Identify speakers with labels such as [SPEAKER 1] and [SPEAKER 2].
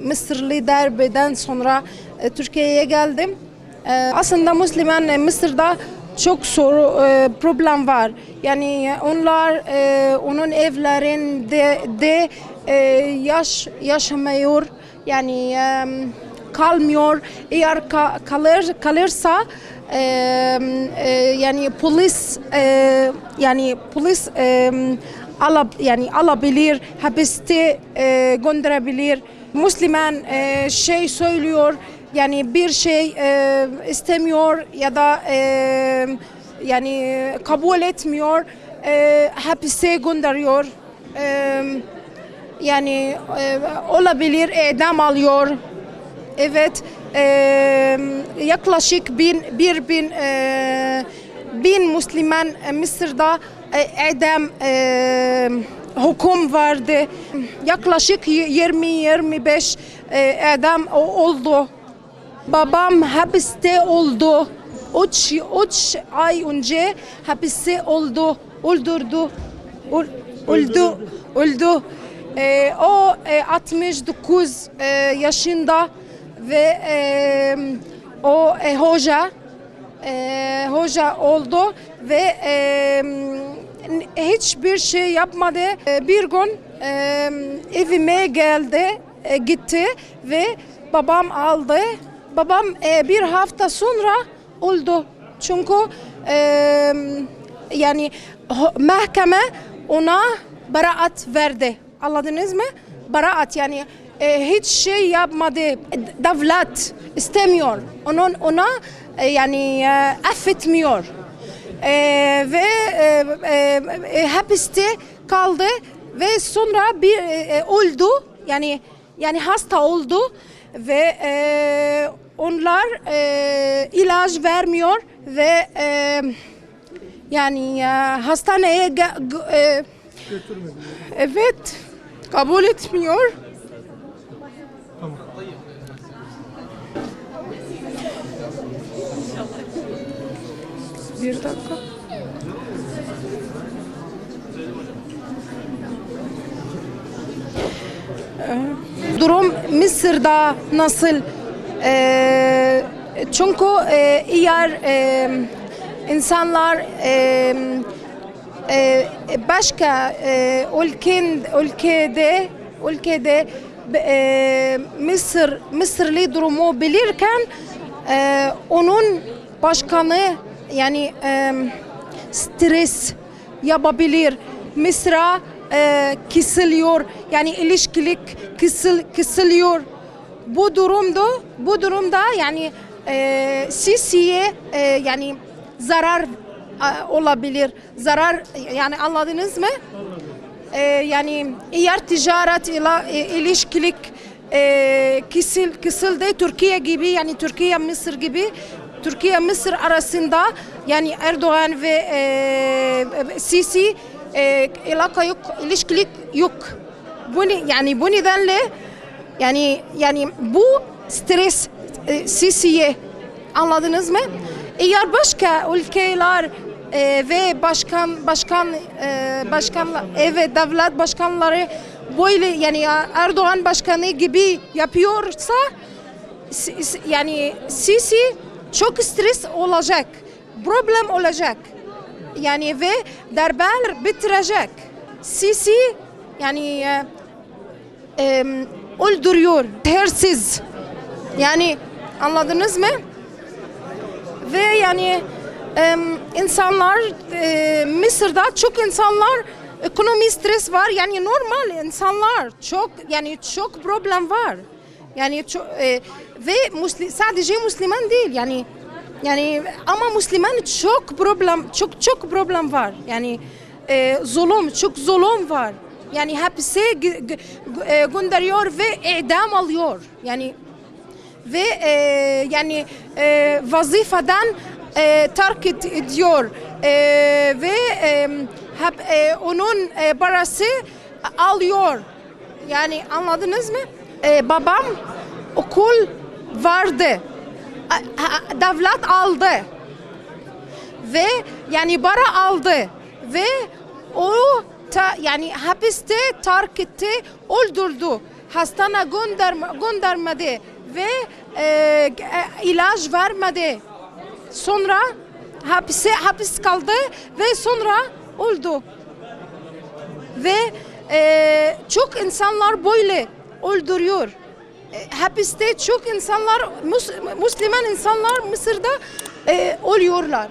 [SPEAKER 1] Mısırlı darbeden sonra Türkiye'ye geldim. Aslında Müslüman Mısır'da çok problem var. Yani onun evlerinde yaşamıyor. Yani kalmıyor. Eğer kalırsa yani polis alabilir, hapiste gönderebilir. Müslüman şey söylüyor, yani bir şey istemiyor ya da yani kabul etmiyor, hapise gönderiyor. Yani olabilir, idam alıyor. Evet, yaklaşık bin Müslüman Mısır'da idam hüküm vardı. Yaklaşık 20-25 idam oldu. Babam hapiste oldu. 3 ay önce hapiste oldu. Öldü. O 69 yaşında ve o hoca oldu ve hiçbir şey yapmadı. Bir gün evime gitti ve babam aldı. Babam bir hafta sonra öldü. Çünkü yani mahkeme ona beraat verdi. Anladınız mı? Beraat, yani hiç şey yapmadı. Devlet istemiyor. Ona yani affetmiyor. Ve hapiste kaldı ve sonra öldü. Yani hasta oldu ve onlar ilaç vermiyor ve yani hastaneye evet, kabul etmiyor.
[SPEAKER 2] Tamam.
[SPEAKER 1] Bir dakika. Durum Mısır'da nasıl? Çünkü eğer insanlar başka ülkede Mısırlı durumu bilirken onun başkanı yani stres yapabilir. Mısır'a kısılıyor, yani ilişkilik kısılıyor. Bu durumda yani Sisi'ye yani zarar olabilir. Zarar, yani anladınız mı? Yani eğer ticaret ile ilişkilik kısıldı, Türkiye gibi, yani Türkiye Mısır gibi, Türkiye Mısır arasında yani Erdoğan ve Sisi ilaka yok, ilişkilik yok. Bu nedenle yani bu stres Sisi'ye, anladınız mı? Eğer başka ülkeler ve başkanlar, evet, devlet başkanları böyle yani Erdoğan başkanı gibi yapıyorsa yani Sisi çok stres olacak, problem olacak. Yani ve darbeler bitirecek. Sisi yani öldürüyor, tersiz. Yani anladınız mı? Ve yani insanlar Mısır'da çok insanlar ekonomi stres var, yani normal insanlar çok problem var. Yani ve sadece Müslüman değil yani ama Müslüman çok problem var. Yani çok zulüm var. Yani hapse gönderiyor ve idam alıyor. Yani ve yani vazifeden terk ediyor ve onun parası alıyor. Yani anladınız mı? Babam okul vardı. Devlet aldı. Ve yani para aldı. Ve o yani hapiste terk etti, öldürdü. hastane göndermedi ve ilaç vermedi. Sonra hapis kaldı ve sonra öldü. Ve çok insanlar böyle öldürüyor. Hapiste çok insanlar, Müslüman insanlar Mısır'da ölüyorlar.